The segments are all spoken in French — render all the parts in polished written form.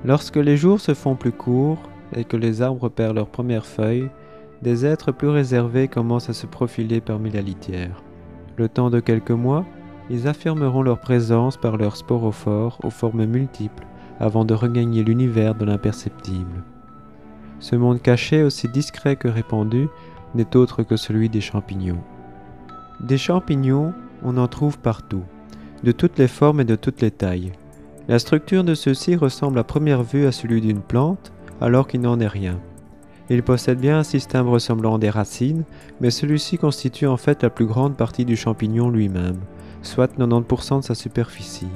Lorsque les jours se font plus courts et que les arbres perdent leurs premières feuilles, des êtres plus réservés commencent à se profiler parmi la litière. Le temps de quelques mois, ils affirmeront leur présence par leurs sporophores aux formes multiples avant de regagner l'univers de l'imperceptible. Ce monde caché, aussi discret que répandu, n'est autre que celui des champignons. Des champignons, on en trouve partout, de toutes les formes et de toutes les tailles. La structure de ceux-ci ressemble à première vue à celui d'une plante, alors qu'il n'en est rien. Ils possèdent bien un système ressemblant à des racines, mais celui-ci constitue en fait la plus grande partie du champignon lui-même, soit 90% de sa superficie.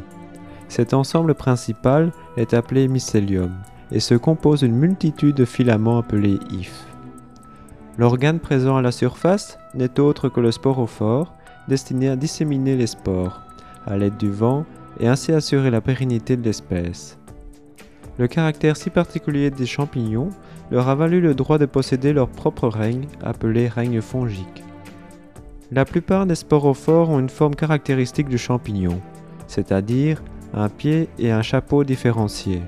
Cet ensemble principal est appelé mycélium, et se compose d'une multitude de filaments appelés hyphes. L'organe présent à la surface n'est autre que le sporophore, destiné à disséminer les spores, à l'aide du vent, et ainsi assurer la pérennité de l'espèce. Le caractère si particulier des champignons leur a valu le droit de posséder leur propre règne, appelé règne fongique. La plupart des sporophores ont une forme caractéristique du champignon, c'est-à-dire un pied et un chapeau différenciés.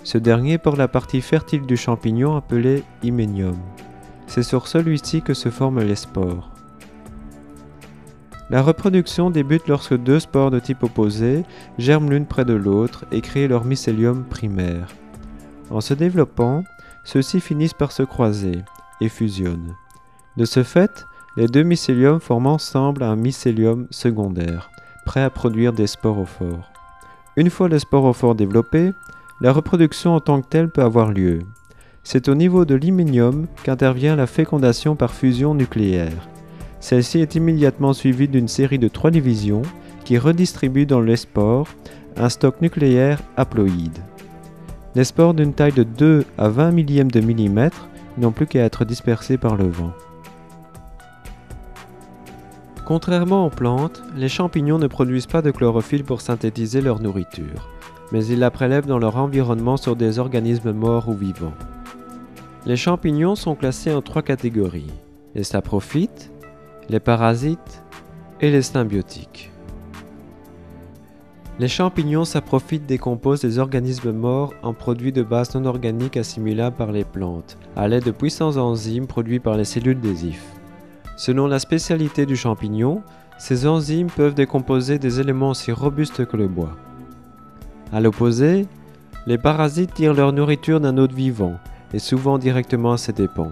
Ce dernier porte la partie fertile du champignon appelée hyménium. C'est sur celui-ci que se forment les spores. La reproduction débute lorsque deux spores de type opposé germent l'une près de l'autre et créent leur mycélium primaire. En se développant, ceux-ci finissent par se croiser et fusionnent. De ce fait, les deux mycéliums forment ensemble un mycélium secondaire, prêt à produire des sporophores. Une fois le sporophore développé, la reproduction en tant que telle peut avoir lieu. C'est au niveau de l'hyménium qu'intervient la fécondation par fusion nucléaire. Celle-ci est immédiatement suivie d'une série de 3 divisions qui redistribuent dans les spores un stock nucléaire haploïde. Les spores d'une taille de 2 à 20 millièmes de millimètre n'ont plus qu'à être dispersés par le vent. Contrairement aux plantes, les champignons ne produisent pas de chlorophylle pour synthétiser leur nourriture, mais ils la prélèvent dans leur environnement sur des organismes morts ou vivants. Les champignons sont classés en 3 catégories: les saprophytes, les parasites et les symbiotiques. Les champignons saprophytes décomposent des organismes morts en produits de base non organique assimilables par les plantes, à l'aide de puissants enzymes produits par les cellules des hyphes. Selon la spécialité du champignon, ces enzymes peuvent décomposer des éléments aussi robustes que le bois. À l'opposé, les parasites tirent leur nourriture d'un hôte vivant, et souvent directement à ses dépens.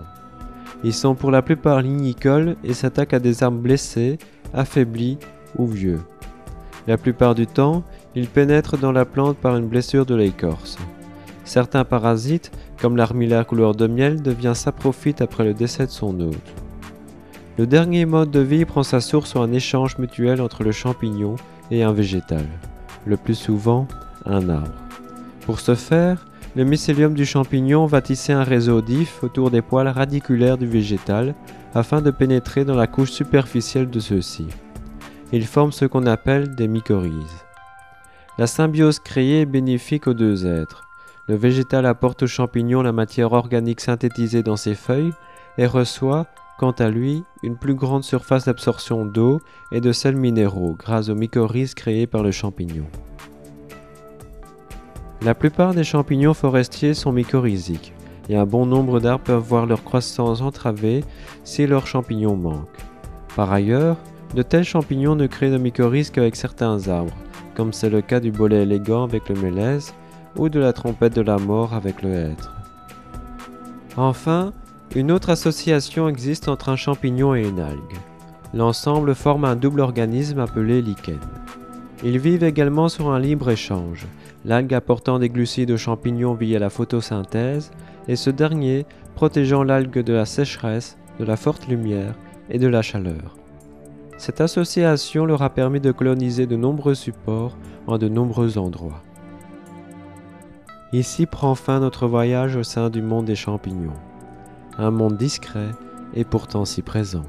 Ils sont pour la plupart lignicoles et s'attaquent à des arbres blessés, affaiblis ou vieux. La plupart du temps, ils pénètrent dans la plante par une blessure de l'écorce. Certains parasites, comme l'armillaire couleur de miel, devient saprophyte après le décès de son hôte. Le dernier mode de vie prend sa source sur un échange mutuel entre le champignon et un végétal, le plus souvent un arbre. Pour ce faire, le mycélium du champignon va tisser un réseau d'hyphes autour des poils radiculaires du végétal afin de pénétrer dans la couche superficielle de ceux-ci. Ils forment ce qu'on appelle des mycorhizes. La symbiose créée est bénéfique aux deux êtres. Le végétal apporte au champignon la matière organique synthétisée dans ses feuilles et reçoit, quant à lui, une plus grande surface d'absorption d'eau et de sels minéraux grâce aux mycorhizes créées par le champignon. La plupart des champignons forestiers sont mycorhiziques, et un bon nombre d'arbres peuvent voir leur croissance entravée si leurs champignons manquent. Par ailleurs, de tels champignons ne créent de mycorhizes qu'avec certains arbres, comme c'est le cas du bolet élégant avec le mélèze ou de la trompette de la mort avec le hêtre. Enfin, une autre association existe entre un champignon et une algue. L'ensemble forme un double organisme appelé lichen. Ils vivent également sur un libre-échange, l'algue apportant des glucides aux champignons via la photosynthèse et ce dernier protégeant l'algue de la sécheresse, de la forte lumière et de la chaleur. Cette association leur a permis de coloniser de nombreux supports en de nombreux endroits. Ici prend fin notre voyage au sein du monde des champignons, un monde discret et pourtant si présent.